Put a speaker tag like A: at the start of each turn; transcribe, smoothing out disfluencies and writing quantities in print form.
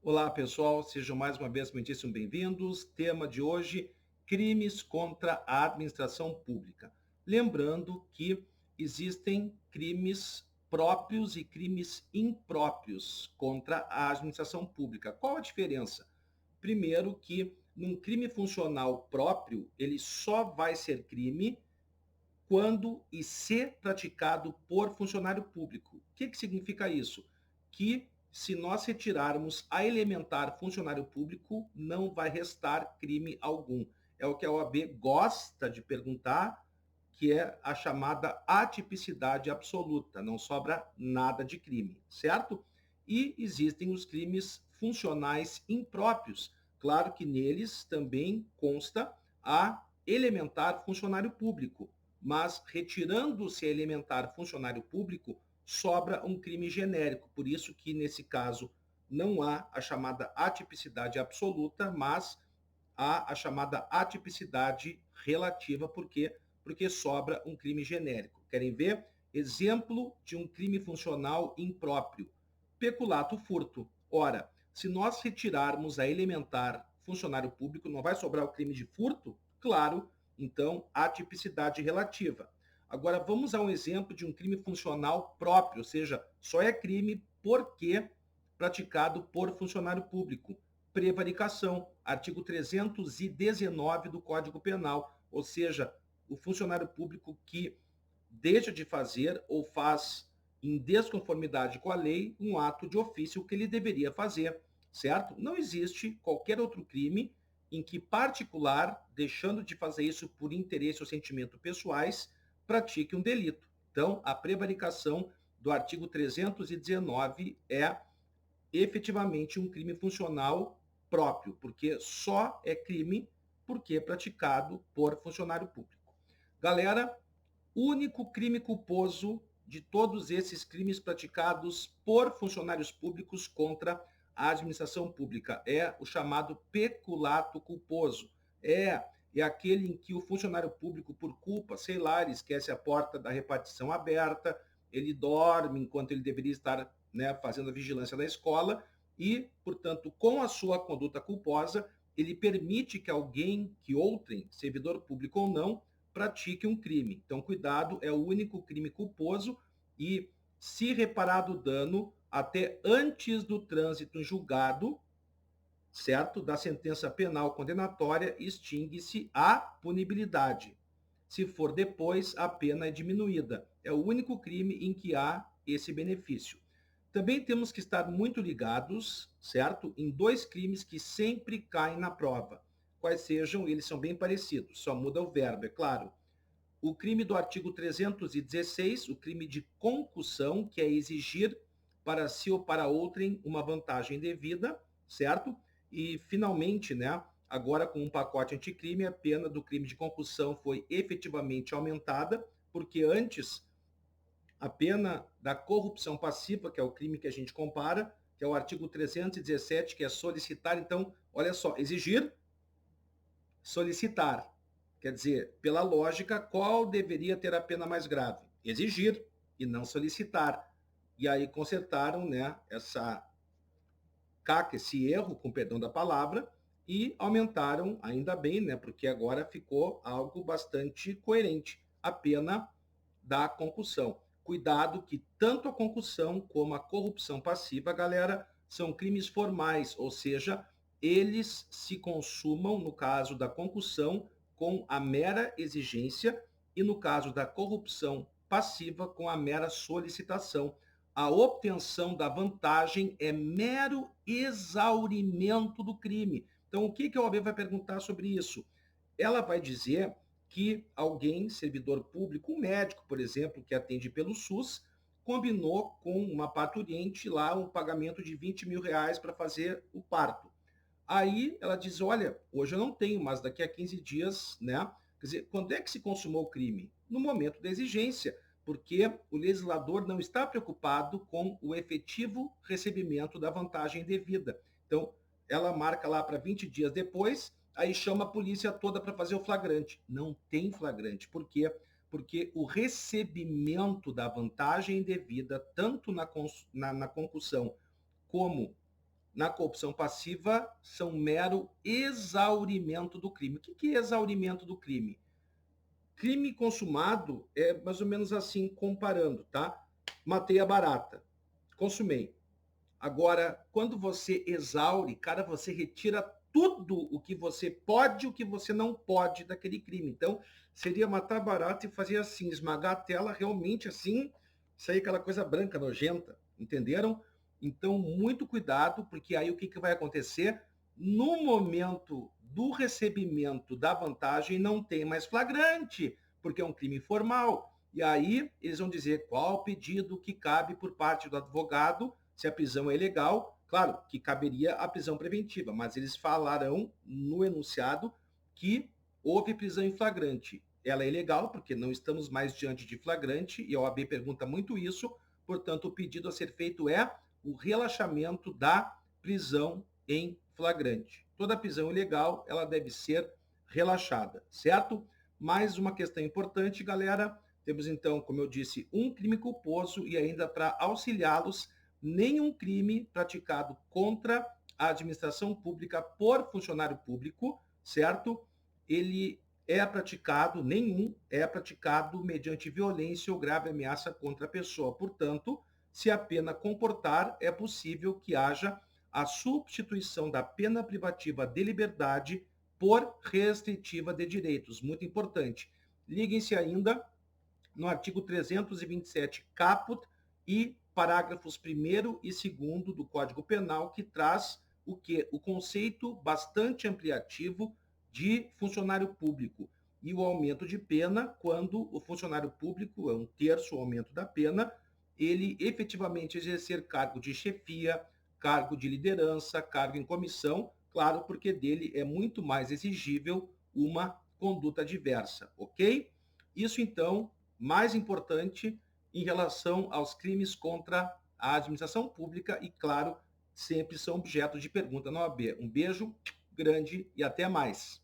A: Olá, pessoal, sejam mais uma vez muitíssimo bem-vindos. Tema de hoje: crimes contra a administração pública. Lembrando que existem crimes próprios e crimes impróprios contra a administração pública. Qual a diferença? Primeiro que num crime funcional próprio, ele só vai ser crime quando e se praticado por funcionário público. O que significa isso? Que se nós retirarmos a elementar funcionário público, não vai restar crime algum. É o que a OAB gosta de perguntar, que é a chamada atipicidade absoluta. Não sobra nada de crime, certo? E existem os crimes funcionais impróprios. Claro que neles também consta a elementar funcionário público, mas retirando-se a elementar funcionário público, sobra um crime genérico. Por isso que, nesse caso, não há a chamada atipicidade absoluta, mas há a chamada atipicidade relativa. Por quê? Porque sobra um crime genérico. Querem ver? Exemplo de um crime funcional impróprio. Peculato furto. Ora, se nós retirarmos a elementar funcionário público, não vai sobrar o crime de furto? Claro, então atipicidade relativa. Agora vamos a um exemplo de um crime funcional próprio, ou seja, só é crime porque praticado por funcionário público. Prevaricação, artigo 319 do Código Penal, ou seja, o funcionário público que deixa de fazer ou faz em desconformidade com a lei um ato de ofício que ele deveria fazer, certo? Não existe qualquer outro crime em que particular, deixando de fazer isso por interesse ou sentimento pessoais, pratique um delito. Então, a prevaricação do artigo 319 é efetivamente um crime funcional próprio, porque só é crime porque é praticado por funcionário público. Galera, único crime culposo de todos esses crimes praticados por funcionários públicos contra a administração pública é o chamado peculato culposo. É aquele em que o funcionário público, por culpa, sei lá, ele esquece a porta da repartição aberta, ele dorme enquanto ele deveria estar, né, fazendo a vigilância da escola e, portanto, com a sua conduta culposa, ele permite que alguém, que outrem, servidor público ou não, pratique um crime. Então, cuidado, é o único crime culposo e, se reparado o dano, até antes do trânsito em julgado, certo? Da sentença penal condenatória, extingue-se a punibilidade. Se for depois, a pena é diminuída. É o único crime em que há esse benefício. Também temos que estar muito ligados, certo? Em dois crimes que sempre caem na prova. Quais sejam, eles são bem parecidos, só muda o verbo, é claro. O crime do artigo 316, o crime de concussão, que é exigir para si ou para outrem uma vantagem devida, certo? E, finalmente, né, agora com um pacote anticrime, a pena do crime de concussão foi efetivamente aumentada, porque antes a pena da corrupção passiva, que é o crime que a gente compara, que é o artigo 317, que é solicitar. Então, olha só, exigir, solicitar. Quer dizer, pela lógica, qual deveria ter a pena mais grave? Exigir e não solicitar. E aí consertaram, né, essa caca, esse erro, com perdão da palavra, e aumentaram, ainda bem, né, porque agora ficou algo bastante coerente, a pena da concussão. Cuidado que tanto a concussão como a corrupção passiva, galera, são crimes formais, ou seja, eles se consumam, no caso da concussão, com a mera exigência e no caso da corrupção passiva, com a mera solicitação. A obtenção da vantagem é mero exaurimento do crime. Então, o que a OAB vai perguntar sobre isso? Ela vai dizer que alguém, servidor público, um médico, por exemplo, que atende pelo SUS, combinou com uma parturiente lá um pagamento de 20 mil reais para fazer o parto. Aí ela diz, olha, hoje eu não tenho, mas daqui a 15 dias, né? Quer dizer, quando é que se consumou o crime? No momento da exigência, porque o legislador não está preocupado com o efetivo recebimento da vantagem devida. Então, ela marca lá para 20 dias depois, aí chama a polícia toda para fazer o flagrante. Não tem flagrante. Por quê? Porque o recebimento da vantagem devida, tanto na concussão como na corrupção passiva são mero exaurimento do crime. O que é exaurimento do crime? Crime consumado é mais ou menos assim, comparando, tá? Matei a barata, consumei. Agora, quando você exaure, cara, você retira tudo o que você pode e o que você não pode daquele crime. Então, seria matar barata e fazer assim, esmagar a tela realmente assim, sair aquela coisa branca, nojenta, entenderam? Então, muito cuidado, porque aí o que vai acontecer? No momento do recebimento da vantagem, não tem mais flagrante, porque é um crime formal. E aí eles vão dizer qual pedido que cabe por parte do advogado, se a prisão é ilegal. Claro que caberia a prisão preventiva, mas eles falarão no enunciado que houve prisão em flagrante. Ela é ilegal porque não estamos mais diante de flagrante e a OAB pergunta muito isso, portanto, o pedido a ser feito é o relaxamento da prisão em flagrante. Toda prisão ilegal, ela deve ser relaxada, certo? Mais uma questão importante, galera, temos então, como eu disse, um crime culposo e ainda para auxiliá-los, nenhum crime praticado contra a administração pública por funcionário público, certo? Ele é praticado, nenhum é praticado mediante violência ou grave ameaça contra a pessoa. Portanto, se a pena comportar, é possível que haja a substituição da pena privativa de liberdade por restritiva de direitos. Muito importante. Liguem-se ainda no artigo 327 caput e parágrafos 1º e 2º do Código Penal, que traz o que? O conceito bastante ampliativo de funcionário público e o aumento de pena quando o funcionário público, é 1/3 o aumento da pena, ele efetivamente exercer cargo de chefia, cargo de liderança, cargo em comissão, claro, porque dele é muito mais exigível uma conduta diversa, ok? Isso, então, mais importante em relação aos crimes contra a administração pública e, claro, sempre são objeto de pergunta na OAB. Um beijo grande e até mais.